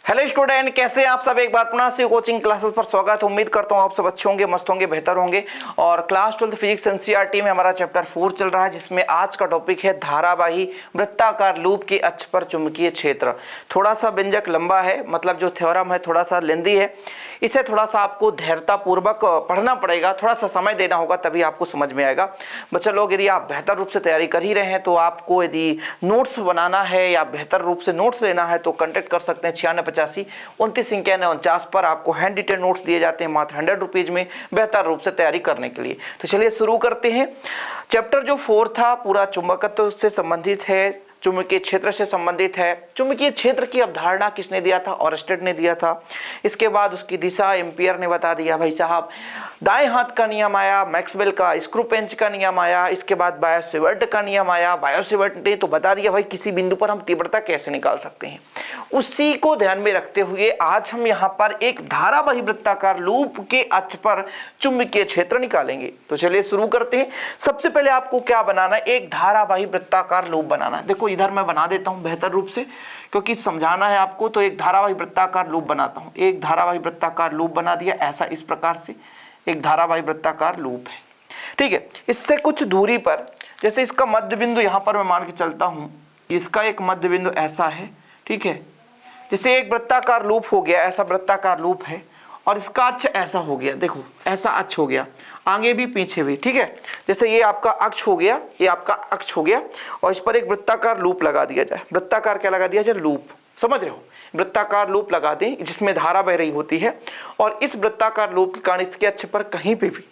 Hello student, कैसे हैं आप सब। एक बार पुनः से कोचिंग क्लासेस पर स्वागत। उम्मीद करता हूं आप सब अच्छे होंगे, मस्त होंगे, बेहतर होंगे। और क्लास 12 फिजिक्स एनसीईआरटी में हमारा चैप्टर 4 चल रहा है, जिसमें आज का टॉपिक है धारावाही वृत्ताकार लूप के अक्ष पर चुंबकीय क्षेत्र। थोड़ा सा व्यंजक लंबा है, मतलब जो थ्योरम है थोड़ा सा लेंदी है। इसे थोड़ा सा आपको धैर्यतापूर्वक पढ़ना पड़ेगा, थोड़ा सा समय देना होगा, तभी आपको समझ में आएगा। बच्चा लोग, यदि आप बेहतर रूप से तैयारी कर ही रहे हैं तो आपको यदि नोट्स बनाना है या बेहतर रूप से नोट्स लेना है तो कांटेक्ट कर सकते हैं 9685299149 पर। आपको हैंड रिटेन नोट्स दिए जाते हैं मात्र 100 रुपीज में, बेहतर रूप से तैयारी करने के लिए। तो चलिए शुरू करते हैं। चैप्टर जो 4 था पूरा चुंबकत्व से संबंधित है, चुंबकीय क्षेत्र से संबंधित है। चुंबकीय क्षेत्र की अवधारणा किसने दिया था? ऑरस्टेड ने दिया था। इसके बाद उसकी दिशा एम्पियर ने बता दिया भाई साहब। दाएं हाथ का नियम आया, मैक्सवेल का स्क्रू पेंच का नियम आया। इसके बाद बायो-सेवर्ट का नियम आया। बायो-सेवर्ट ने तो बता दिया भाई किसी बिंदु पर हम तीव्रता कैसे निकाल सकते हैं। उसी को ध्यान में रखते हुए आज हम यहाँ पर एक धारावाही वृत्ताकार लूप के अक्ष पर चुंबकीय क्षेत्र निकालेंगे। तो चलिए शुरू करते हैं। सबसे पहले आपको क्या बनाना है? एक धारावाही वृत्ताकार लूप बनाना है। देखो इधर मैं बना देता हूं बेहतर रूप से, क्योंकि समझाना है आपको। तो एक धारावाही वृत्ताकार लूप बनाता हूं। एक धारावाही वृत्ताकार लूप बना दिया ऐसा, इस प्रकार से एक धारावाही वृत्ताकार लूप है। ठीक है, इससे कुछ दूरी पर, जैसे इसका मध्य बिंदु यहां पर मैं मान के चलता हूं, इसका एक मध्य बिंदु ऐसा है। ठीक है, जैसे एक वृत्ताकार लूप हो गया, ऐसा वृत्ताकार लूप है, और इसका अक्ष ऐसा हो गया। देखो ऐसा अक्ष हो गया, आगे भी पीछे भी। ठीक है, जैसे ये आपका अक्ष हो गया, ये आपका अक्ष हो गया, और इस पर एक वृत्ताकार लूप लगा दिया जाए। वृत्ताकार क्या लगा दिया जाए? लूप। समझ रहे हो? वृत्ताकार लूप लगा दें जिसमें धारा बह रही होती है, और इस वृत्ताकार लूप के कारण इसके अक्ष पर कहीं पे भी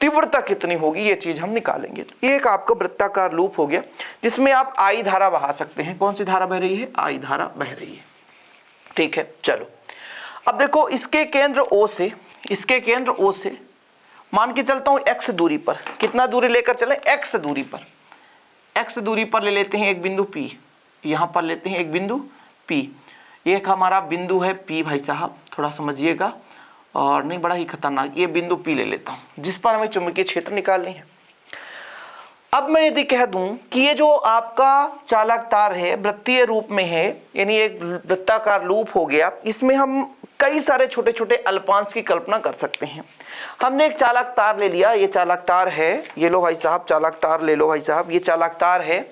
तीव्रता कितनी होगी ये चीज हम निकालेंगे। ये एक आपका वृत्ताकार लूप हो गया जिसमें आप आई धारा बहा सकते हैं। कौन सी धारा बह रही है? आई धारा बह रही है। ठीक है, चलो अब देखो इसके केंद्र O से, इसके केंद्र O से मान के चलता हूं x दूरी पर। कितना दूरी लेकर चले? x दूरी पर। x दूरी पर ले लेते हैं एक बिंदु P। यहां पर लेते हैं एक बिंदु P। एक हमारा बिंदु है P भाई साहब, थोड़ा समझिएगा, और नहीं बड़ा ही खतरनाक। ये बिंदु P ले लेता हूं जिस पर हमें चुंबकीय क्षेत्र निकालनी है। अब मैं यदि कह दूं कि ये जो आपका चालक तार है वृत्तीय रूप में है, यानी एक वृत्ताकार लूप हो गया, इसमें हम कई सारे छोटे छोटे अल्पांश की कल्पना कर सकते हैं। हमने एक चालक तार ले लिया, ये चालक तार है, ये लो भाई साहब चालक तार ले लो भाई साहब, ये चालक तार है,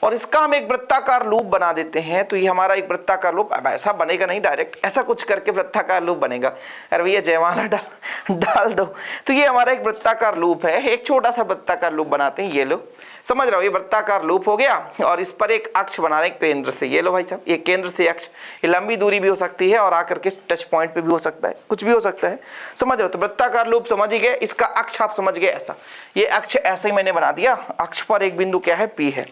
और इसका हम एक वृत्ताकार लूप बना देते हैं। तो ये हमारा एक वृत्ताकार लूप, अब ऐसा बनेगा नहीं डायरेक्ट, ऐसा कुछ करके वृत्ताकार लूप बनेगा। अरे भैया जयमाला डाल दो। तो ये हमारा एक वृत्ताकार लूप है, एक छोटा सा वृत्ताकार लूप बनाते हैं। ये लो, समझ रहे हो? ये वृत्ताकार लूप हो गया, और इस पर एक अक्ष बना रहे हैं केंद्र से। ये लो भाई साहब, ये केंद्र से अक्ष, ये लंबी दूरी भी हो सकती है और आकर के टच पॉइंट पे भी हो सकता है, कुछ भी हो सकता है। समझ रहे हो? तो वृत्ताकार लूप समझ गए, इसका अक्ष आप समझ गए ऐसा। ये अक्ष ऐसे ही मैंने बना दिया। अक्ष पर एक बिंदु क्या है? P है।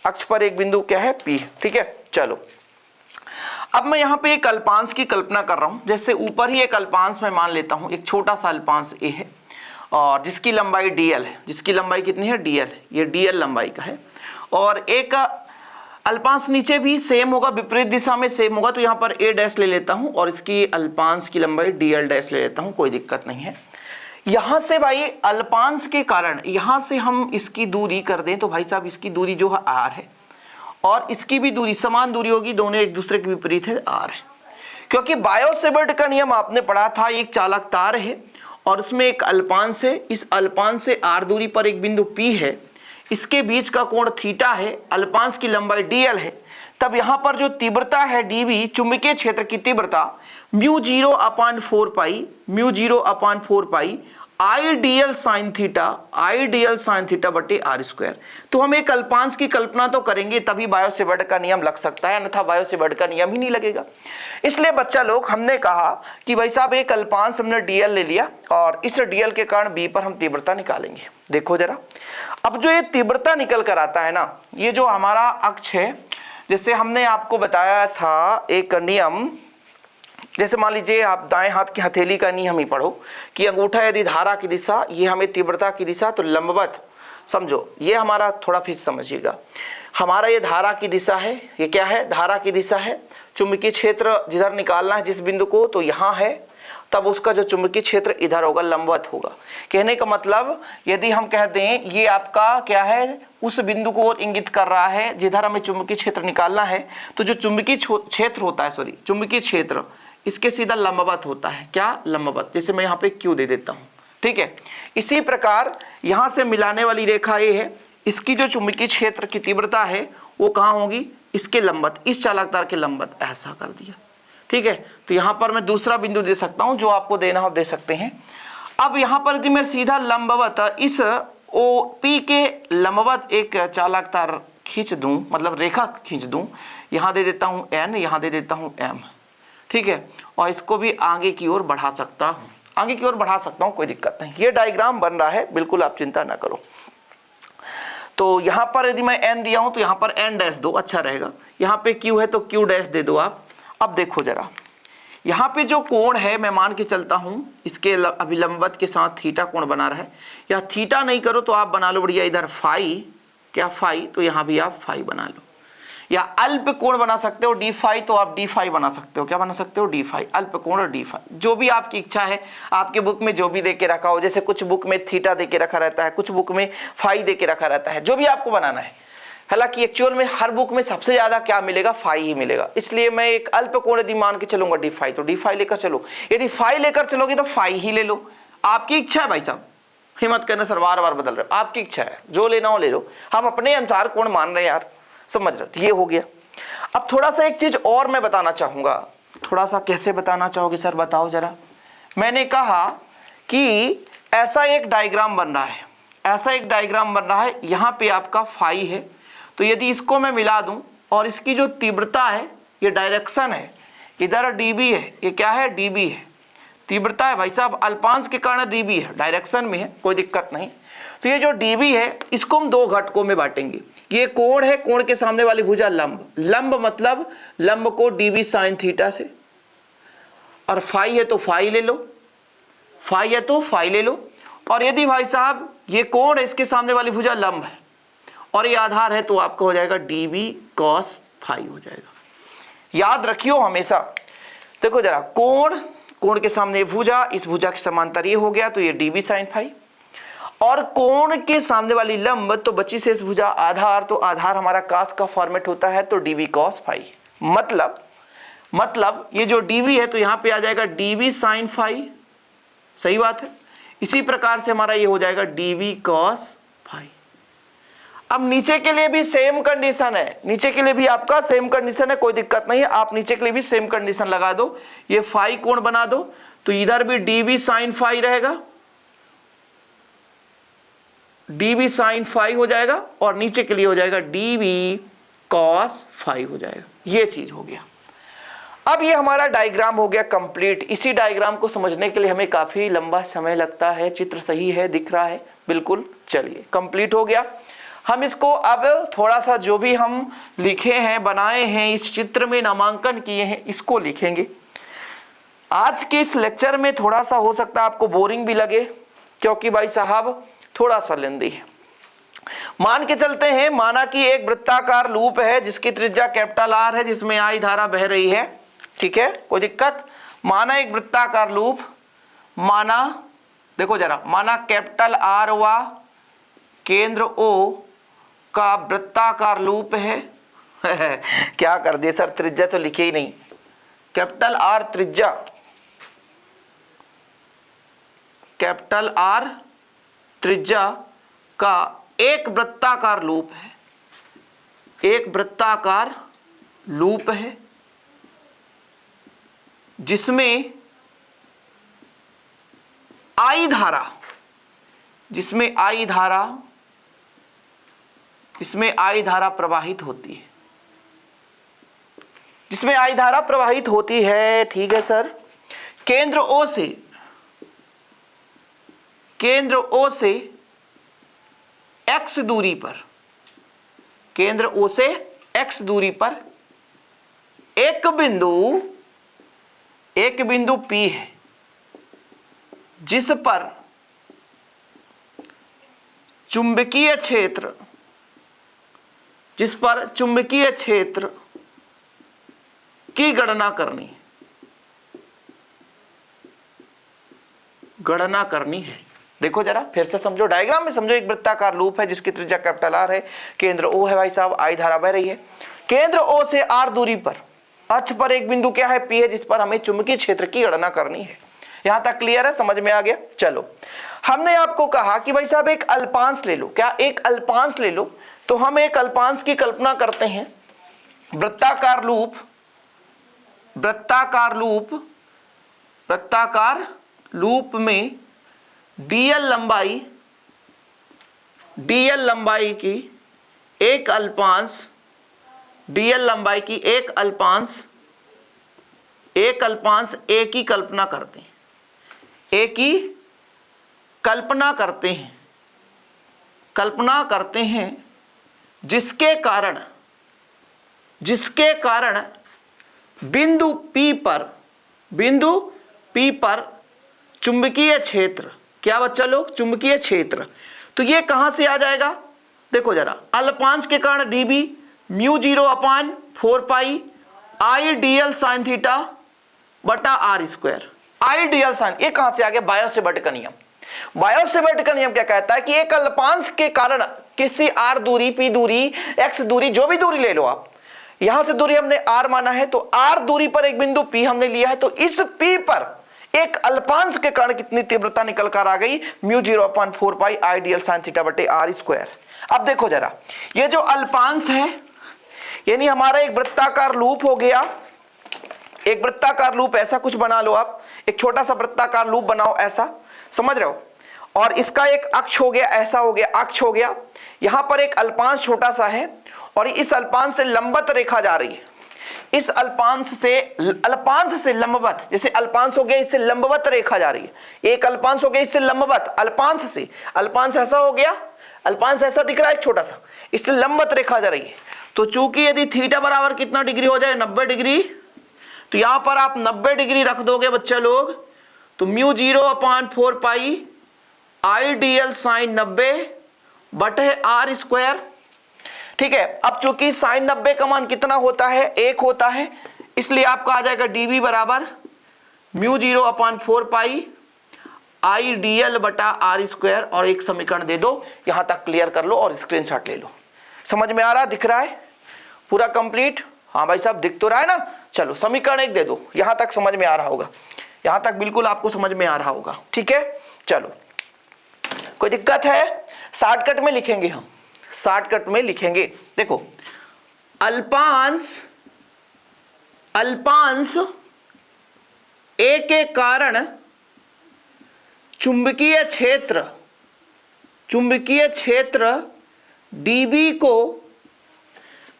अक्ष पर एक बिंदु क्या है? P है। ठीक है, चलो अब मैं यहाँ पे एक अल्पांश की कल्पना कर रहा हूँ। जैसे ऊपर ही एक अल्पांश मैं मान लेता हूँ, एक छोटा सा अल्पांश A है, और जिसकी लंबाई dl है। जिसकी लंबाई कितनी है? dl। ये dl लंबाई का है, और एक अल्पांश नीचे भी सेम होगा, विपरीत दिशा में सेम होगा। तो यहाँ पर a डैश ले लेता हूँ, और इसकी अल्पांश की लंबाई dl डैश ले लेता हूँ, कोई दिक्कत नहीं है। यहाँ से भाई अल्पांश के कारण यहाँ से हम इसकी दूरी कर दें तो भाई साहब इसकी दूरी जो है r है, और इसकी भी दूरी समान दूरी होगी, दोनों एक दूसरे के विपरीत है, r है। क्योंकि बायो-सेवर्ट का नियम आपने पढ़ा था, एक चालक तार है और उसमें एक अल्पांश है। इस अल्पांश से r दूरी पर एक बिंदु P है, इसके बीच का कोण थीटा है, अल्पांश की लंबाई dl है। तब यहाँ पर जो तीव्रता है dv, चुंबकीय क्षेत्र की तीव्रता μ0/4 पाई, μ0/4 पाई आइडियल साइन थीटा बटे r²। तो हम एक अल्पांश की कल्पना तो करेंगे तभी बायो-सेवर्ट का नियम लग सकता है, अन्यथा बायो-सेवर्ट का नियम ही नहीं लगेगा। इसलिए बच्चा लोग हमने कहा कि भाई साहब एक अल्पांश हमने dl ले लिया, और इस dl के कारण b पर हम तीव्रता निकालेंगे। देखो जरा, अब जो ये तीव्रता निकल कर आता है ना, ये जो हमारा अक्ष है, जैसे हमने आपको बताया था एक नियम, जैसे मान लीजिए आप दाएं हाथ की हथेली का नियम ही पढ़ो कि अंगूठा यदि धारा की दिशा, ये हमें तीव्रता की दिशा, तो लंबवत समझो। ये हमारा थोड़ा फिर समझिएगा, हमारा ये धारा की दिशा है, ये क्या है? धारा की दिशा है। चुंबकीय क्षेत्र जिधर निकालना है जिस बिंदु को, तो यहाँ है, तब उसका जो चुंबकीय क्षेत्र इधर होगा, लंबवत होगा। कहने का मतलब यदि हम कह दें ये आपका क्या है, उस बिंदु को और इंगित कर रहा है जिधर हमें चुंबकीय क्षेत्र निकालना है, तो जो चुंबकीय क्षेत्र होता है, चुंबकीय क्षेत्र इसके सीधा लंबवत होता है। क्या? लंबवत। जैसे मैं यहाँ पे क्यू दे देता हूँ, ठीक है। इसी प्रकार यहाँ से मिलाने वाली रेखा ये है, इसकी जो चुंबकीय क्षेत्र की तीव्रता है वो कहाँ होगी? इसके लंबवत, इस चालक तार के लंबवत। ऐसा कर दिया, ठीक है। तो यहाँ पर मैं दूसरा बिंदु दे सकता हूँ, जो आपको देना हो दे सकते हैं। अब यहाँ पर यदि मैं सीधा लंबवत इस OP के लंबवत एक चालक तार खींच दूं, मतलब रेखा खींच दूं, यहाँ दे देता हूँ N, यहाँ दे देता हूँ M, ठीक है। और इसको भी आगे की ओर बढ़ा सकता हूँ, आगे की ओर बढ़ा सकता हूँ, कोई दिक्कत नहीं। ये डायग्राम बन रहा है, बिल्कुल आप चिंता ना करो। तो यहाँ पर यदि मैं N दिया हूँ तो यहाँ पर N डैश दो, अच्छा रहेगा। यहाँ पे Q है तो Q डैश दे दो आप। अब देखो जरा, यहाँ पे जो कोण है मैं मान के चलता हूँ इसके अभिलंबवत के साथ थीटा कोण बना रहा है, या थीटा नहीं करो तो आप बना लो बढ़िया इधर फाई, क्या फाई, तो यहाँ भी आप फाई बना लो। या अल्प कोण बना सकते हो डी फाई, तो आप डी फाई बना सकते हो। क्या बना सकते हो? डी फाई, अल्प कोण और डी फाई, जो भी आपकी इच्छा है। आपके बुक में जो भी दे के रखा हो, जैसे कुछ बुक में थीटा दे के रखा रहता है, कुछ बुक में फाई दे के रखा रहता है, जो भी आपको बनाना है। हालांकि एक्चुअल में हर बुक में सबसे ज्यादा क्या मिलेगा? फाई ही मिलेगा। इसलिए मैं एक अल्प कोण यदि मान के चलूंगा डी फाई, तो डी फाई लेकर चलो। यदि फाई लेकर चलोगे तो फाई ही ले लो, आपकी इच्छा है भाई साहब। हिम्मत करना सर, बार बार बदल रहे हो, आपकी इच्छा है, जो लेना हो ले लो। हम अपने अनुसार कोण मान रहे हैं यार, समझ रहे हो? ये हो गया। अब थोड़ा सा एक चीज और मैं बताना चाहूंगा। थोड़ा सा कैसे बताना चाहोगे सर, बताओ जरा। मैंने कहा कि ऐसा एक डायग्राम बन रहा है, ऐसा एक डायग्राम बन रहा है। यहाँ पे आपका फाई है, तो यदि इसको मैं मिला दूं और इसकी जो तीव्रता है, ये डायरेक्शन है, इधर dB है, ये क्या है? dB है। तीव्रता है भाई साहब, अल्पांश के कारण dB है, डायरेक्शन में है, कोई दिक्कत नहीं। तो ये जो dB है इसको हम दो घटकों में बांटेंगे। ये कोण है, कोण के सामने वाली भुजा लंब, लंब मतलब लंब को dB साइन थीटा से, और फाई है तो फाई ले लो, फाई है तो फाई ले लो। और यदि भाई साहब ये कोण है, इसके सामने वाली भुजा लंब है और ये आधार है, तो आपका हो जाएगा dB cos फाई हो जाएगा। याद रखियो हमेशा। देखो जरा, कोण, कोण के सामने भुजा, इस भुजा के समांतर ये हो गया, तो ये dB sin फाई। और कोण के सामने वाली लंब, तो बची शेष भुजा आधार, तो आधार हमारा cos का फॉर्मेट होता है, तो dB cos फाई। मतलब ये जो dB है तो यहाँ पे आ जाएगा dB sin फाई, सही बात है। इसी प्रकार से हमारा ये हो जाएगा dB cos फाई। अब नीचे के लिए भी सेम कंडीशन है, नीचे के लिए भी आपका सेम कंडीशन है, कोई दिक्कत नहीं है। आप नीचे के लिए भी सेम कंडीशन लगा दो, ये फाई कोण बना दो, तो इधर भी dB sin फाई रहेगा, dB sin फाई हो जाएगा, और नीचे के लिए हो जाएगा dB cos फाई हो जाएगा। ये चीज हो गया। अब ये हमारा डायग्राम हो गया कंप्लीट। इसी डायग्राम को समझने के लिए हमें काफी लंबा समय लगता है। चित्र सही है, दिख रहा है बिल्कुल। चलिए, कंप्लीट हो गया। हम इसको अब थोड़ा सा जो भी हम लिखे हैं, बनाए हैं, इस चित्र में नामांकन किए हैं, इसको लिखेंगे। आज के इस लेक्चर में थोड़ा सा हो सकता है आपको बोरिंग भी लगे, क्योंकि भाई साहब थोड़ा सा लेंदी है। मान के चलते हैं, माना कि एक वृत्ताकार लूप है जिसकी त्रिज्या कैपिटल R है, जिसमें I धारा बह रही है, ठीक है, कोई दिक्कत। माना एक वृत्ताकार लूप, माना देखो जरा, माना कैपिटल R व केंद्र O का वृत्ताकार लूप है। क्या कर दिए सर, त्रिज्या तो लिखे ही नहीं। कैपिटल R त्रिज्या, कैपिटल R त्रिज्या का एक वृत्ताकार लूप है, एक वृत्ताकार लूप है जिसमें I धारा, जिसमें I धारा, इसमें I धारा प्रवाहित होती है, जिसमें I धारा प्रवाहित होती है, ठीक है सर। केंद्र O से, केंद्र O से x दूरी पर, केंद्र O से x दूरी पर एक बिंदु P है, जिस पर चुंबकीय क्षेत्र, जिस पर चुंबकीय क्षेत्र की गणना करनी, गणना करनी है। देखो जरा फिर से समझो, डायग्राम में समझो। एक वृत्ताकार लूप है जिसकी त्रिज्या कैपिटल R है, केंद्र O है भाई साहब, I धारा बह रही है। केंद्र O से R दूरी पर अक्ष पर एक बिंदु क्या है, P है, जिस पर हमें चुंबकीय क्षेत्र की गणना करनी है। यहां तक क्लियर है, समझ में आ गया। चलो, हमने आपको कहा कि भाई साहब एक अल्पांश ले लो। क्या, एक अल्पांश ले लो। तो हम एक अल्पांश की कल्पना करते हैं, वृत्ताकार लूप, वृत्ताकार लूप, वृत्ताकार लूप में dl लंबाई की एक अल्पांश, dl लंबाई की एक अल्पांश ए की कल्पना करते हैं, ए की कल्पना करते हैं, जिसके कारण बिंदु P पर चुंबकीय क्षेत्र, क्या बच्चा लोग, चुंबकीय क्षेत्र। तो ये कहां से आ जाएगा, देखो जरा, अल्पांश के कारण dB μ0/4 I dl sin theta बटा r स्क्वायर। आइडियल साइन, ये कहां से आ गया, बायो-सेवर्ट का नियम। बायो-सेवर्ट का नियम क्या कहता है कि एक अल्पांश के कारण किसी r दूरी, p दूरी, x दूरी, जो भी दूरी ले लो आप, यहां से दूरी हमने r माना है, तो r दूरी पर एक बिंदु p हमने लिया है, तो इस p पर एक अल्पांश के कारण कितनी तीव्रता निकल कर आ गई, μ0/4 I dl sin थीटा बटे r स्क्वायर। अब देखो जरा, ये जो अल्पांश है, यानी हमारा एक वृत्ताकार लूप हो गया, एक वृत्ताकार लूप ऐसा कुछ बना लो आप, एक छोटा सा वृत्ताकार लूप बनाओ ऐसा, समझ रहे हो, और इसका एक अक्ष हो गया, ऐसा हो गया, अक्ष हो गया, यहां पर एक अल्पांश छोटा सा है, और इस अल्पांश से लंबवत रेखा जा रही है, इस अल्पांश से लंबवत, जैसे अल्पांश हो गया इससे लंबवत रेखा जा रही है, एक अल्पांश हो गया इससे लंबवत, अल्पांश ऐसा हो गया, अल्पांश ऐसा दिख रहा है छोटा सा, इससे लंबवत रेखा जा रही है। तो चूंकि यदि थीटा बराबर कितना डिग्री हो जाए, 90 डिग्री, तो यहां पर आप 90 डिग्री रख दोगे बच्चा लोग, तो μ0/4 I dl sin 90 बटे r स्क्वायर। ठीक है, अब चूंकि sin 90 का मान कितना होता है, 1 होता है, इसलिए आपका आ जाएगा dB बराबर μ0/4 I dl बटा r स्क्वायर, और एक समीकरण दे दो, यहां तक क्लियर कर लो और स्क्रीनशॉट ले लो। समझ में आ रहा, दिख रहा है पूरा कंप्लीट? हाँ भाई साहब, दिख तो रहा है ना। चलो, समीकरण एक दे दो, यहां तक समझ में आ रहा होगा, यहां तक बिल्कुल आपको समझ में आ रहा होगा। ठीक है, चलो, कोई दिक्कत है? शॉर्टकट में लिखेंगे हम, शॉर्टकट में लिखेंगे। देखो, अल्पांश ए के कारण चुंबकीय क्षेत्र dB को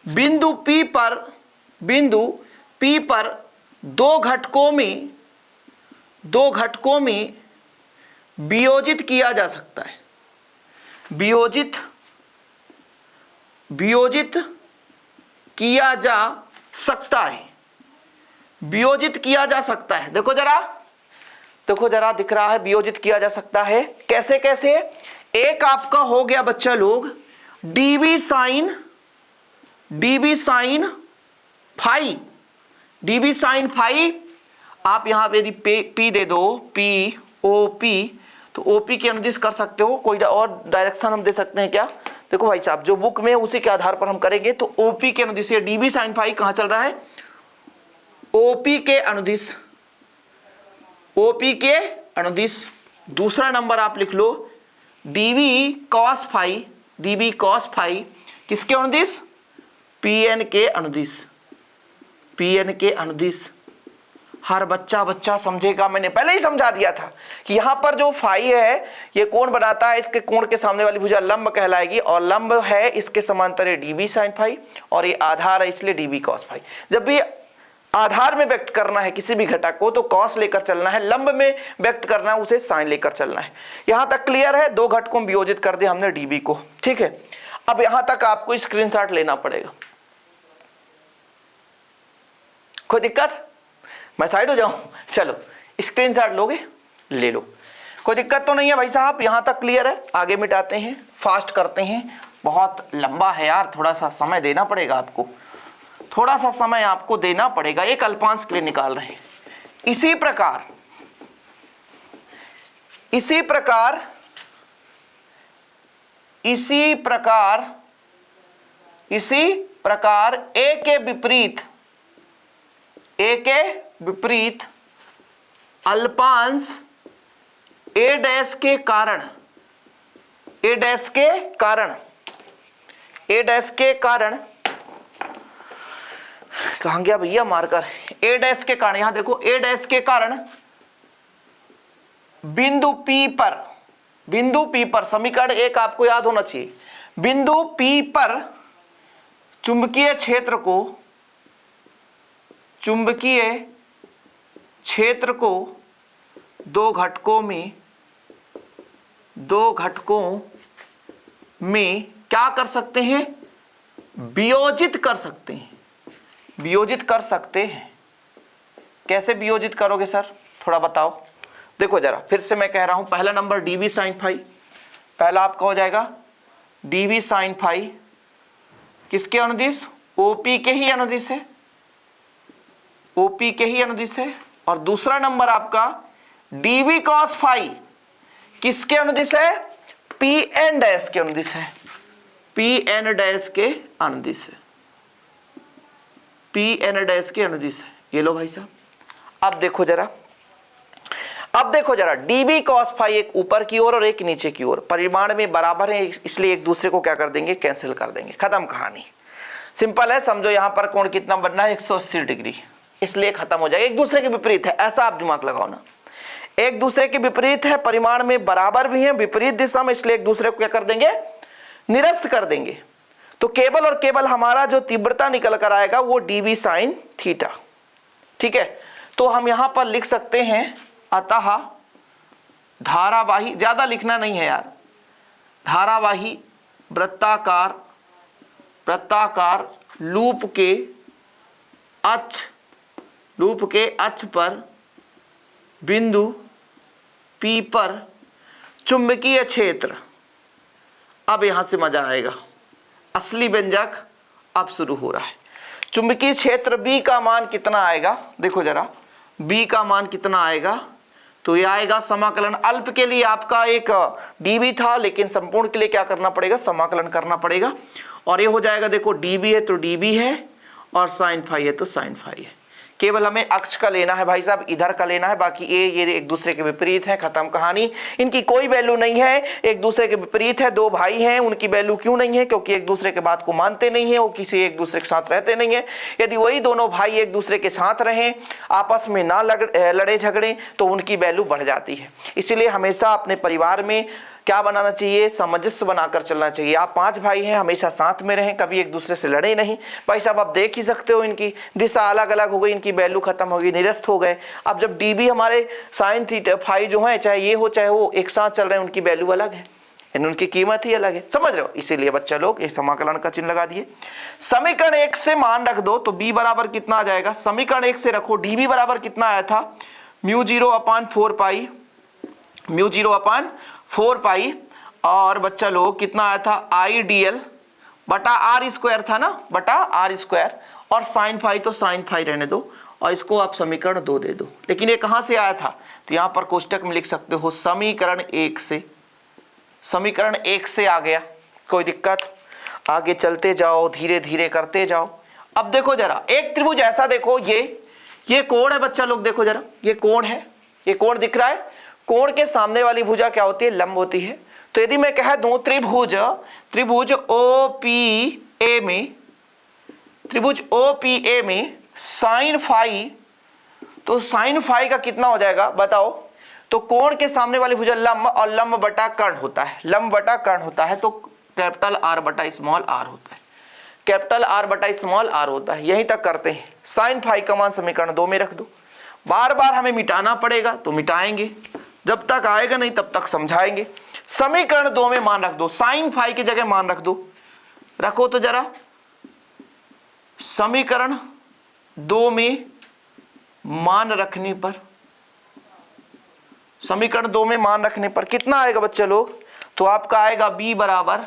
बिंदु P पर दो घटकों में वियोजित किया जा सकता है, वियोजित किया जा सकता है। देखो जरा, दिख रहा है, वियोजित किया जा सकता है। कैसे कैसे? एक आपका हो गया बच्चा लोग dB sin फाई, आप यहां पे यदि P दे दो, OP, तो OP के अनुदिश कर सकते हो। कोई और डायरेक्शन हम दे सकते हैं क्या? देखो भाई साहब, जो बुक में उसी के आधार पर हम करेंगे। तो OP के अनुदिश, ये dB sin फाई कहां चल रहा है, OP के अनुदिश। दूसरा नंबर आप लिख लो dB cos फाई, किसके अनुदिश, PN के अनुदिश। हर बच्चा समझेगा, मैंने पहले ही समझा दिया था कि यहां पर जो फाई है ये कोण बनाता है, इसके कोण के सामने वाली भुजा लंब कहलाएगी, और लंब है इसके समांतर है dB sin फाई, और ये आधार है इसलिए dB cos फाई। जब भी आधार में व्यक्त करना है किसी भी घटक को तो cos लेकर चलना है, लंब में व्यक्त करना है उसे sin लेकर चलना है। यहां तक क्लियर है? दो घटकों में वियोजित कर दिया हमने dB को। ठीक है, अब यहां तक आपको स्क्रीनशॉट लेना पड़ेगा। कोई दिक्कत? मैं साइड हो जाऊं? चलो, स्क्रीनशॉट लोगे, ले लो, कोई दिक्कत तो नहीं है भाई साहब, यहां तक क्लियर है? आगे मिटाते हैं, फास्ट करते हैं, बहुत लंबा है यार, थोड़ा सा समय देना पड़ेगा आपको, थोड़ा सा समय आपको देना पड़ेगा। एक अल्पांश के लिए निकाल रहे हैं। इसी प्रकार ए के विपरीत ए के विपरीत अल्पांश ए डैश के कारण, ए डैश के कारण, ए डैश के कारण, कहां गया भैया मार्कर, ए डैश के कारण, यहां देखो ए डैश के कारण बिंदु P पर, बिंदु P पर, समीकरण एक आपको याद होना चाहिए, बिंदु P पर चुंबकीय क्षेत्र को, चुंबकीय क्षेत्र को दो घटकों में क्या कर सकते हैं, वियोजित कर सकते हैं, वियोजित कर सकते हैं। कैसे वियोजित करोगे सर, थोड़ा बताओ। देखो जरा फिर से मैं कह रहा हूं, पहला नंबर dv sin फाई, पहला आपका हो जाएगा dv sin फाई, किसके अनुदिश, OP के ही अनुदिश है, OP के ही अनुदिश है। और दूसरा नंबर आपका dv cos फाई, किसके अनुदिश है, Pn डैश के अनुदिश है, Pn डैश के अनुदिश है, Pn डैश के अनुदिश है। ये लो भाई साहब, अब देखो जरा, अब देखो जरा, dv cos फाई एक ऊपर की ओर और एक नीचे की ओर, परिमाण में बराबर है, इसलिए एक दूसरे को क्या कर देंगे, कैंसिल कर देंगे, खत्म कहानी। सिंपल है, समझो यहां पर कोण कितना बनना है, 180 डिग्री, इसलिए खत्म हो जाएगा। एक दूसरे के विपरीत है, ऐसा आप दिमाग लगाओ ना, एक दूसरे के विपरीत है, परिमाण में बराबर भी है, विपरीत दिशा में, इसलिए एक दूसरे को क्या कर देंगे, निरस्त कर देंगे। तो केवल और केवल हमारा जो तीव्रता निकल कर आएगा वो dv sin थीटा, ठीक है। तो हम यहां पर लिख सकते हैं, अतः धारावाही, ज्यादा लिखना नहीं है यार, धारावाही वृत्ताकार, वृत्ताकार लूप के अक्ष पर बिंदु P पर चुंबकीय क्षेत्र, अब यहां से मजा आएगा, असली व्यंजक अब शुरू हो रहा है। चुंबकीय क्षेत्र B का मान कितना आएगा, देखो जरा, B का मान कितना आएगा, तो ये आएगा समाकलन, अल्प के लिए आपका एक dv था, लेकिन संपूर्ण के लिए क्या करना पड़ेगा, समाकलन करना पड़ेगा। और ये हो जाएगा, देखो dv है तो dv है, और sin फाई है तो sin फाई है। केवल हमें अक्ष का लेना है भाई साहब, इधर का लेना है, बाकी ये एक दूसरे के विपरीत है, खत्म कहानी। इनकी कोई वैल्यू नहीं है, एक दूसरे के विपरीत है, दो भाई हैं, उनकी वैल्यू क्यों नहीं है, क्योंकि एक दूसरे के बात को मानते नहीं है, वो किसी एक दूसरे के साथ रहते नहीं है। यदि वही दोनों भाई एक दूसरे के साथ रहें, आपस में ना लड़े झगड़े, तो उनकी वैल्यू बढ़ जाती है। इसीलिए हमेशा अपने परिवार में क्या बनाना चाहिए, सामंजस्य बनाकर चलना चाहिए। आप 5 भाई हैं, हमेशा साथ में रहें, कभी एक दूसरे से लड़े नहीं। भाई साहब आप देख ही सकते हो, इनकी दिशा अलग अलग हो गई, इनकी वैल्यू खत्म हो गई, निरस्त हो गए। अब जब dv हमारे साइन थीटा फाई जो है, चाहे ये हो चाहे वो, एक साथ चल रहे हैं, उनकी वैल्यू अलग है, उनकी कीमत ही अलग है, समझ रहे हो। इसीलिए बच्चा लोग ये समाकलन का चिन्ह लगा दिए। समीकरण 1 से मान रख दो तो b बराबर कितना आ जाएगा, समीकरण 1 से रखो, dv बराबर कितना आया था, μ0/4 पाई, और बच्चा लोग कितना आया था, आईडीएल बटा आर स्क्वायर था ना, बटा आर स्क्वायर, और साइन फाई तो साइन फाई रहने दो, और इसको आप समीकरण 2 दे दो। लेकिन ये कहां से आया था, तो यहां पर कोष्टक में लिख सकते हो समीकरण 1 से, समीकरण 1 से आ गया, कोई दिक्कत, आगे चलते जाओ, धीरे धीरे करते जाओ। अब देखो जरा, एक त्रिभुज ऐसा देखो, ये कोण है बच्चा लोग, देखो जरा, ये कोण है, ये कोण दिख रहा है। कोण के सामने वाली भुजा क्या होती है, लंब होती है। तो यदि मैं कह दूं त्रिभुज OPA में साइन फाई, तो साइन फाई का कितना हो जाएगा बताओ। तो कोण के सामने वाली भुजा लंब, और लंब बटा कर्ण होता है, लंब बटा कर्ण होता है, तो कैपिटल R बटा स्मॉल r होता है, कैपिटल R बटा स्मॉल r होता है। यहीं तक करते हैं। साइन फाई का मान समीकरण 2 में रख दो। बार बार हमें मिटाना पड़ेगा तो मिटाएंगे, जब तक आएगा नहीं तब तक समझाएंगे। समीकरण 2 में मान रख दो, साइन फाई की जगह मान रख दो, रखो तो जरा। समीकरण 2 में मान रखने पर, समीकरण 2 में मान रखने पर कितना आएगा बच्चे लोग, तो आपका आएगा b बराबर,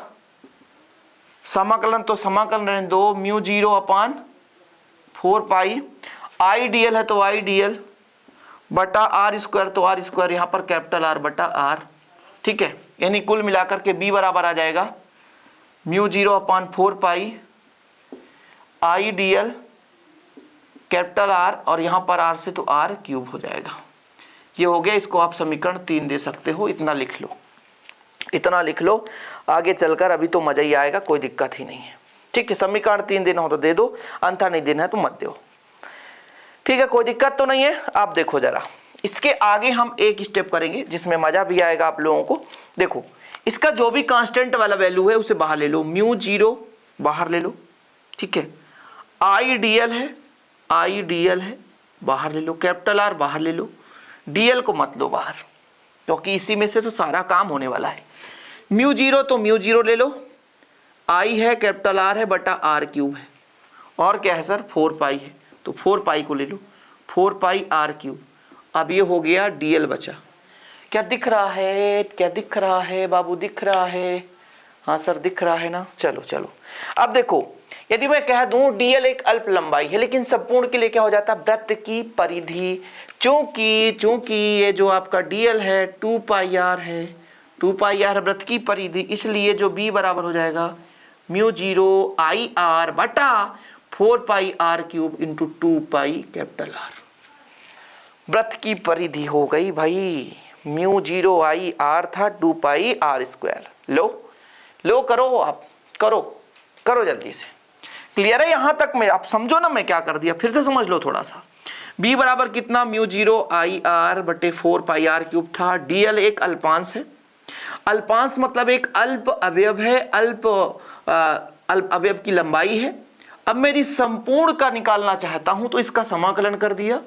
समाकलन तो समाकलन रहने दो, μ0/4 पाई, आईडीएल है तो आईडीएल बटा आर स्क्वायर, तो आर स्क्वायर यहाँ पर कैपिटल R बटा R, ठीक है। यानी कुल मिलाकर के b बराबर आ जाएगा μ0/4 पाई आईडीएल कैपिटल आर और यहाँ पर आर से तो आर क्यूब हो जाएगा। ये हो गया, इसको आप समीकरण 3 दे सकते हो। इतना लिख लो, इतना लिख लो, आगे चलकर अभी तो मजा ही आएगा, कोई दिक्कत ही नहीं है। ठीक है, समीकरण 3 देना हो तो दे दो, अन्यथा नहीं देना है तो मत दो। ठीक है, कोई दिक्कत तो नहीं है। आप देखो जरा, इसके आगे हम एक स्टेप करेंगे जिसमें मजा भी आएगा आप लोगों को। देखो, इसका जो भी कांस्टेंट वाला वैल्यू है उसे बाहर ले लो, म्यू 0 बाहर ले लो। ठीक है, आई डीएल है, आई डीएल है बाहर ले लो, कैपिटल आर बाहर ले लो, डीएल को मत लो बाहर, क्योंकि इसी में से तो सारा काम होने वाला है। म्यू 0 तो म्यू 0 ले लो, आई है कैपिटल आर है बटा आर क्यूब है, और क्या है सर 4 पाई है, तो 4 पाई को ले लो, 4 पाई आर क्यूब। अब ये हो गया डीएल बचा। क्या दिख रहा है, क्या दिख रहा है बाबू, दिख रहा है? हाँ सर दिख रहा है ना। चलो चलो, अब देखो, यदि मैं कह दूं डीएल एक अल्प लंबाई है, लेकिन संपूर्ण के लिए क्या हो जाता है, वृत्त की परिधि। चूंकि ये जो आपका डीएल है 2 पाई आर है, 2 पाई आर वृत्त की परिधि, इसलिए जो बी बराबर हो जाएगा म्यू 0 आई आर बटा 4 pi R cube into 2 pi capital R. वृत्त की परिधि हो गई भाई, म्यू 0 आई आर था 2 पाई आर स्क्वायर। लो करो, आप करो जल्दी से। क्लियर है यहाँ तक में? आप समझो ना मैं क्या कर दिया, फिर से समझ लो थोड़ा सा। b बराबर कितना, म्यू 0 आई आर बटे 4 पाई आर क्यूब था। डीएल एक अल्पांश है, अल्पांश मतलब एक अल्प अवयव है, अल्प अवयव की लंबाई है। अब मैं यदि संपूर्ण का निकालना चाहता हूं तो इसका समाकलन कर दिया,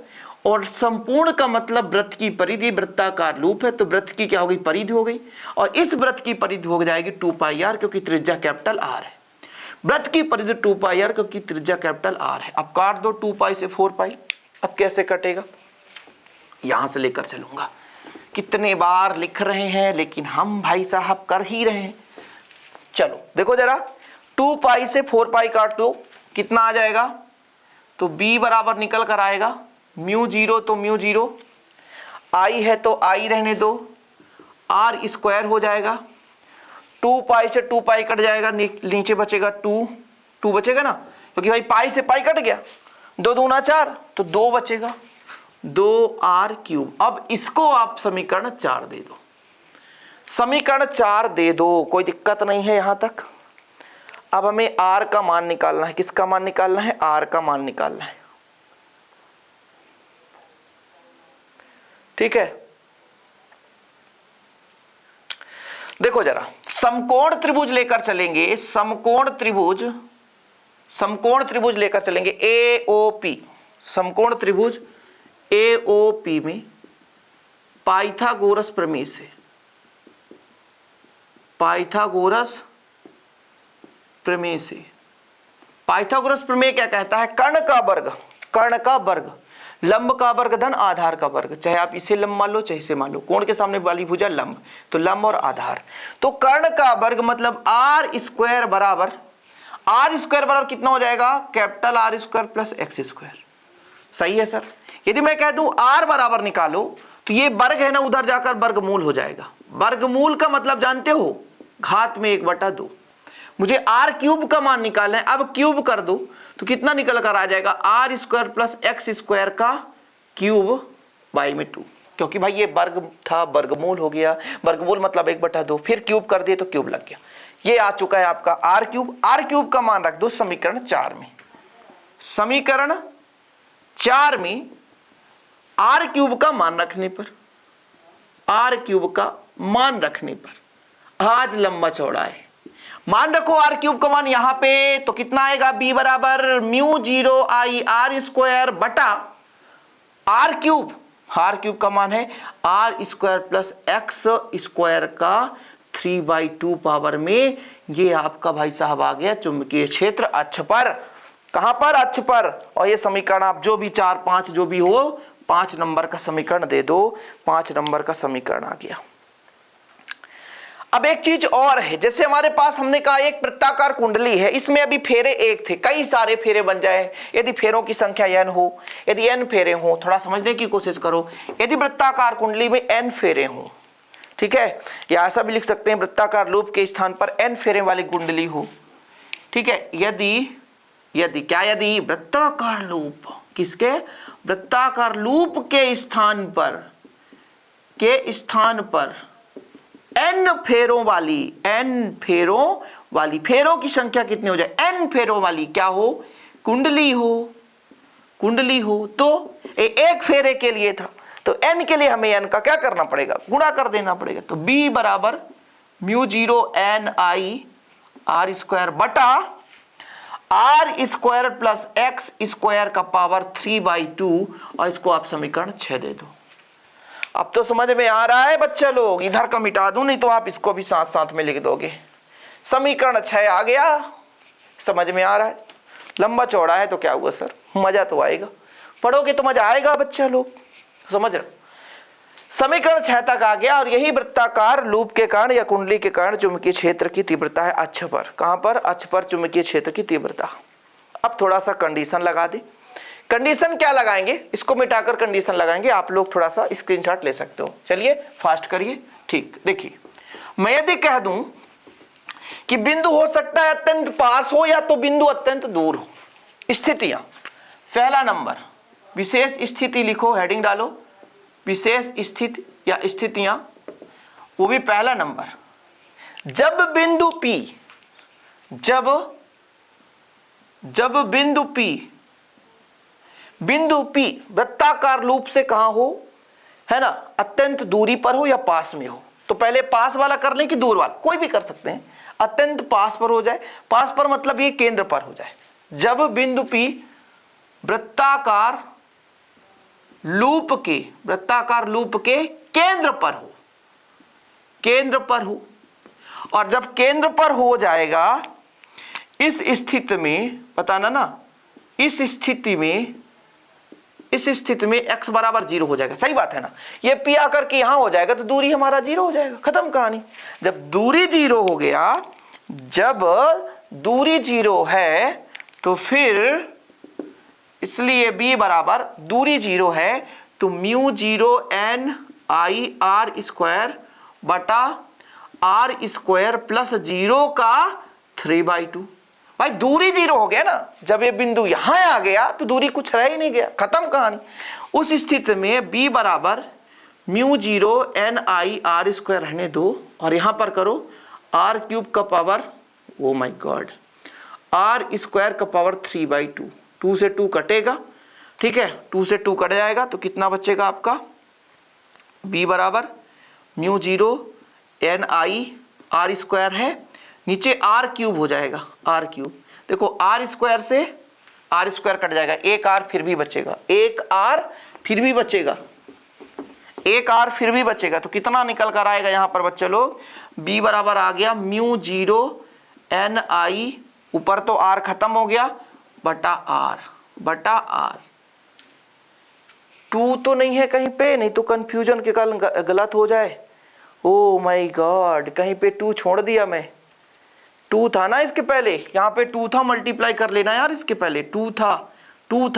और संपूर्ण का मतलब वृत्त की परिधि, वृत्ताकार लूप है, तो वृत्त की क्या हो गई, परिधि हो गई, और इस वृत्त की परिधि हो जाएगी 2 पाई आर, क्योंकि त्रिज्या कैपिटल आर है। वृत्त की परिधि 2 पाई आर क्योंकि त्रिज्या कैपिटल आर है। अब काट दो 2 पाई से 4 पाई। अब कैसे कटेगा, यहां से लेकर चलूंगा। कितने बार लिख रहे हैं, लेकिन हम भाई साहब कर ही रहे हैं। चलो देखो जरा, 2 पाई से 4 पाई काट दो, कितना आ जाएगा, तो b बराबर निकल कर आएगा म्यू 0 तो म्यू 0, आई है तो आई रहने दो, आर स्क्वायर हो जाएगा, 2 पाई से 2 पाई कट जाएगा, नीचे बचेगा 2 बचेगा ना, क्योंकि भाई पाई से पाई कट गया, 2 दूना 4 तो 2 बचेगा, 2 आर क्यूब। अब इसको आप समीकरण 4 दे दो, समीकरण 4 दे दो, कोई दिक्कत नहीं है यहां तक। अब हमें आर का मान निकालना है, किसका मान निकालना है, आर का मान निकालना है। ठीक है, देखो जरा, समकोण त्रिभुज लेकर चलेंगे, समकोण त्रिभुज लेकर चलेंगे एओपी, समकोण त्रिभुज एओपी में पाइथागोरस प्रमेय से, पाइथागोरस प्रमेय क्या कहता है, कर्ण का वर्ग लंब का वर्ग धन आधार का वर्ग, चाहे आप इसे लंब मान लो चाहे इसे मान लो, कोण के सामने वाली भुजा लंब, तो लंब और आधार, तो कर्ण का वर्ग मतलब आर स्क्वायर बराबर कितना हो जाएगा, capital R square plus x square. सही है सर। यदि मैं कह दूं आर बराबर निकालो, तो ये वर्ग है ना, उधर जाकर वर्गमूल हो जाएगा। वर्गमूल का मतलब जानते हो, घात में 1/2। मुझे आर क्यूब का मान निकालना है, अब क्यूब कर दो तो कितना निकल कर आ जाएगा, r square plus x square का क्यूब बाई में 2, क्योंकि भाई ये वर्ग था, वर्गमूल हो गया, वर्गमूल मतलब 1/2, फिर क्यूब कर दिए तो क्यूब लग गया। ये आ चुका है आपका आर क्यूब का मान रख दो समीकरण 4 में। समीकरण 4 में आर क्यूब का मान रखने पर आज लंबा चौड़ा है, मान रखो आर क्यूब का मान यहां पे, तो कितना आएगा, b बराबर म्यू 0 आई आर स्क्वायर बटा आर क्यूब का मान है r square plus x square का 3/2 पावर में। ये आपका भाई साहब आ गया चुंबकीय क्षेत्र अक्ष पर, कहां पर, अक्ष पर। और ये समीकरण आप जो भी 4 5 जो भी हो, 5 नंबर का समीकरण दे दो, 5 नंबर का समीकरण आ गया। अब एक चीज और है, जैसे हमारे पास हमने कहा एक वृत्ताकार कुंडली है, इसमें अभी फेरे 1 थे, कई सारे फेरे बन जाए। यदि फेरों की संख्या n हो, यदि n फेरे हो, थोड़ा समझने की कोशिश करो, यदि वृत्ताकार कुंडली में n फेरे हो, ठीक है, या ऐसा भी लिख सकते हैं वृत्ताकार लूप के स्थान पर n फेरे वाली कुंडली हो, ठीक है। यदि वृत्ताकार लूप किसके? वृत्ताकार लूप के स्थान पर n फेरों वाली, फेरों की संख्या कितनी हो जाए? n फेरों वाली क्या हो? कुंडली हो। तो एक फेरे के लिए था, तो n के लिए हमें n का क्या करना पड़ेगा? गुणा कर देना पड़ेगा। तो b बराबर μ0 ni r स्क्वायर बटा r square plus x square का पावर 3/2, और इसको आप समीकरण 6 दे दो। अब तो समझ में आ रहा है बच्चे लोग? इधर का मिटा दूं, नहीं तो आप इसको भी साथ साथ में लिख दोगे। समीकरण 6 आ गया, समझ में आ रहा है? लंबा चौड़ा है तो क्या हुआ सर, मजा तो आएगा, पढ़ोगे तो मजा आएगा बच्चा लोग, समझ रहे हो? समीकरण 6 तक आ गया, और यही वृत्ताकार लूप के कारण या कुंडली के कारण चुंबकीय क्षेत्र की तीव्रता है अक्ष पर। कहां पर? अक्ष पर चुंबकीय क्षेत्र की तीव्रता। अब थोड़ा सा कंडीशन लगा दे। कंडीशन क्या लगाएंगे? इसको मिटाकर कंडीशन लगाएंगे। आप लोग थोड़ा सा स्क्रीनशॉट ले सकते हो। चलिए फास्ट करिए। ठीक, देखिए, मैं यदि कह दूं कि बिंदु हो सकता है अत्यंत पास हो या तो बिंदु अत्यंत दूर हो। स्थितियां, पहला नंबर विशेष स्थिति लिखो, हेडिंग डालो, विशेष स्थिति या स्थितियां, वो भी पहला नंबर। जब बिंदु P वृत्ताकार लूप से कहां हो, है ना, अत्यंत दूरी पर हो या पास में हो। तो पहले पास वाला कर लें कि दूर वाला, कोई भी कर सकते हैं। अत्यंत पास पर हो जाए, पास पर मतलब ये केंद्र पर हो जाए। जब बिंदु P वृत्ताकार लूप के केंद्र पर हो, और जब केंद्र पर हो जाएगा, इस स्थिति में बताना ना, इस स्थिति में x बराबर 0 हो जाएगा। सही बात है ना? ये P आकर के यहां हो जाएगा तो दूरी हमारा 0 हो जाएगा, खत्म कहानी। जब दूरी 0 हो गया, जब दूरी 0 है तो फिर इसलिए b बराबर दूरी 0 है तो μ0 n i r स्क्वायर बटा r स्क्वायर प्लस 0 का 3/2। भाई दूरी 0 हो गया ना, जब ये बिंदु यहां आ गया तो दूरी कुछ रह ही नहीं गया, खत्म कहानी। उस स्थिति में b बराबर μ0 n i r स्क्वायर रहने दो, और यहां पर करो r क्यूब का power, oh my God, r square का पावर 3/2। 2 से 2 कटेगा, ठीक है, 2 से 2 कट जाएगा तो कितना बचेगा आपका? b बराबर μ0 n i r स्क्वायर है, नीचे r क्यूब हो जाएगा, r क्यूब। देखो r स्क्वायर से r स्क्वायर कट जाएगा, एक r फिर भी बचेगा, एक r फिर भी बचेगा, तो कितना निकल कर आएगा यहाँ पर बच्चे लोग? b बराबर आ गया μ0 n i, ऊपर तो r खत्म हो गया, बटा r। 2 तो नहीं है कहीं पे, नहीं तो कंफ्यूजन के कारण गलत हो जाए। ओ माय गॉड, कहीं पे 2 छोड़ दिया मैं। 2 था ना इसके पहले, यहाँ पे 2 था, मल्टीप्लाई कर लेना यार, इसके पहले 2 था। 2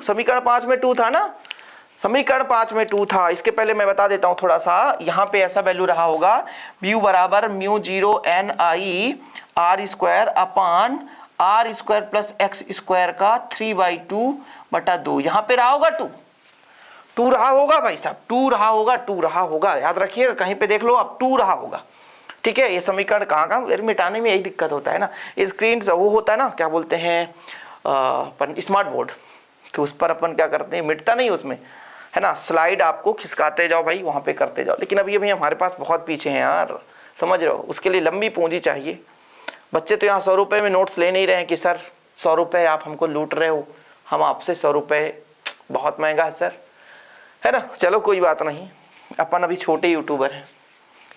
समीकरण 5 में 2 था ना, समीकरण 5 में 2 था। इसके पहले मैं बता देता हूँ थोड़ा सा, यहाँ पे ऐसा वैल्यू रहा होगा b बराबर μ0 n i r square upon r square plus x square का 3/2 बटा 2। यहाँ पे रहा होगा 2 रहा होगा भाई साहब, 2 रहा होगा, याद रखिएगा, कहीं पे देख लो अब 2 रहा होगा, ठीक है। ये समीकरण कहाँ मिटाने में यही दिक्कत होता है ना, स्क्रीन से वो होता है ना, क्या बोलते हैं स्मार्ट बोर्ड, तो उस पर अपन क्या करते हैं, मिटता नहीं उसमें, है ना, स्लाइड आपको खिसकाते जाओ भाई, वहाँ पे करते जाओ। लेकिन अभी हमारे पास बहुत पीछे हैं यार, समझ रहे हो, उसके लिए लंबी पूंजी चाहिए। बच्चे तो यहाँ 100 रुपये में नोट्स ले नहीं रहे हैं कि सर 100 रुपये आप हमको लूट रहे हो, हम आपसे 100 रुपये बहुत महंगा है सर, है ना। चलो कोई बात नहीं, अपन अभी छोटे यूट्यूबर हैं,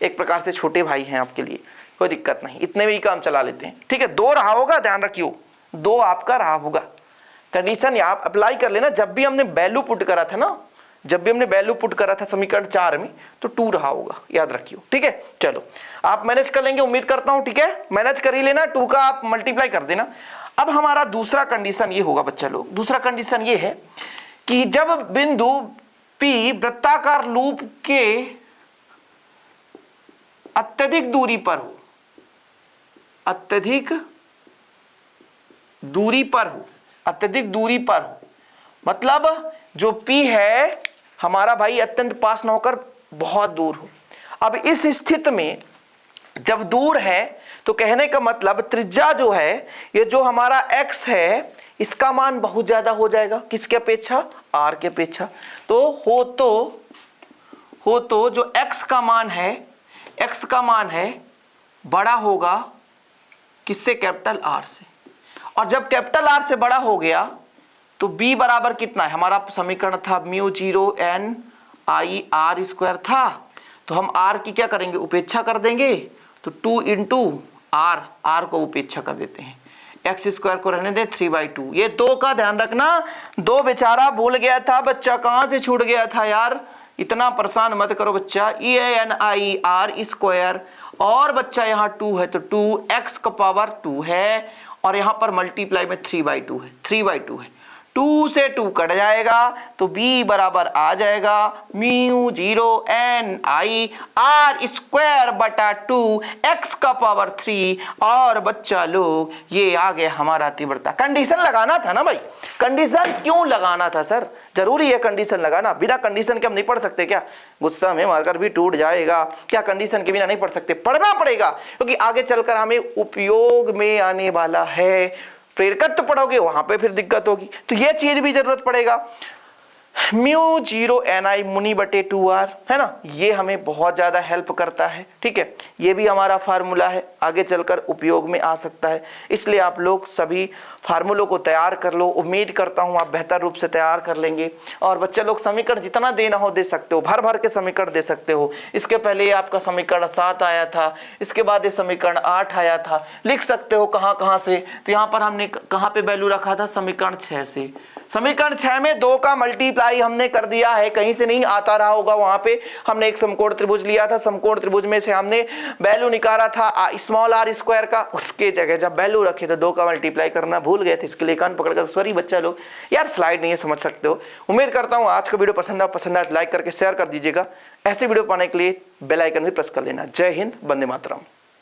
एक प्रकार से छोटे भाई हैं आपके लिए, कोई दिक्कत नहीं, इतने में ही काम चला लेते हैं, ठीक है। 2 रहा होगा, ध्यान रखियो, 2 आपका रहा होगा। कंडीशन आप अप्लाई कर लेना, जब भी हमने वैल्यू पुट करा था ना, समीकरण 4 में, तो 2 रहा होगा, याद रखियो, ठीक है। चलो आप मैनेज कर लेंगे, उम्मीद करता हूं, ठीक है, मैनेज कर ही लेना, 2 का आप मल्टीप्लाई कर देना। अब हमारा दूसरा कंडीशन ये होगा बच्चा लोग, दूसरा कंडीशन ये है कि जब बिंदु P वृत्ताकार लूप के अत्यधिक दूरी पर हो, अत्यधिक दूरी पर हो, मतलब जो P है हमारा भाई अत्यंत पास न होकर बहुत दूर हो। अब इस स्थिति में जब दूर है तो कहने का मतलब त्रिज्या जो है, ये जो हमारा x है इसका मान बहुत ज्यादा हो जाएगा, किसके अपेक्षा, r के अपेक्षा। तो हो तो जो x का मान है बड़ा होगा किससे, कैपिटल R से। और जब कैपिटल R से बड़ा हो गया तो B बराबर कितना है, हमारा समीकरण था mu 0 n I r square था, तो हम R की क्या करेंगे, उपेक्षा कर देंगे, तो 2 इंटू R को उपेक्षा कर देते हैं, एक्स स्क्वायर को रहने दें 3/2। ये 2 का ध्यान रखना, 2 बेचारा भूल गया था बच्चा, कहां से छूट गया था यार, इतना परेशान मत करो बच्चा। EANI R स्क्वायर और बच्चा यहाँ 2 है तो 2x का पावर 2 है और यहाँ पर मल्टीप्लाई में 3/2 है, 3/2 है, 2 से 2 कट जाएगा तो B बराबर आ जाएगा mu 0 n I R square बटा 2 x का पावर 3। और बच्चा लोग ये आ गया हमारा तीव्रता। कंडीशन लगाना था ना भाई, कंडीशन क्यों लगाना था सर, जरूरी है कंडीशन लगाना, बिना कंडीशन के हम नहीं पढ़ सकते क्या, गुस्सा में मारकर भी टूट जाएगा, क्या कंडीशन के बिना नहीं पढ़ सकते, पढ़ना पड़ेगा क्योंकि आगे चलकर हमें उपयोग में आने वाला है। प्रेरकत्व तो पढ़ोगे वहां पे फिर दिक्कत होगी, तो ये चीज भी जरूरत पड़ेगा। म्यू 0 ni मुनि बटे 2r है ना, ये हमें बहुत ज्यादा हेल्प करता है, ठीक है, ये भी हमारा फार्मूला है, आगे चलकर उपयोग में आ सकता है, इसलिए आप लोग सभी फार्मूलों को तैयार कर लो। उम्मीद करता हूं आप बेहतर रूप से तैयार कर लेंगे। और बच्चे लोग समीकरण जितना देना हो दे सकते हो, भर भर के समीकरण दे सकते हो। इसके पहले आपका समीकरण 7 आया था, इसके बाद ये समीकरण 8 आया था, लिख सकते हो कहाँ कहाँ से। तो यहाँ पर हमने कहाँ पे वैल्यू रखा था, समीकरण 6 से। समीकरण 6 में 2 का मल्टीप्लाई हमने कर दिया है, कहीं से नहीं आता रहा होगा, वहां पे हमने एक समकोण त्रिभुज लिया था, समकोण त्रिभुज में से हमने वैल्यू निकाला था स्मॉल r स्क्वायर का, उसके जगह जब वैल्यू रखे तो 2 का मल्टीप्लाई करना भूल गए थे, इसके लिए कान पकड़कर सॉरी बच्चा लोग, यार स्लाइड नहीं है, समझ सकते हो। उम्मीद करता हूँ आज का वीडियो पसंद आए लाइक करके शेयर कर दीजिएगा। ऐसे वीडियो पाने के लिए बेल आइकन भी प्रेस कर लेना। जय हिंद, वंदे मातरम।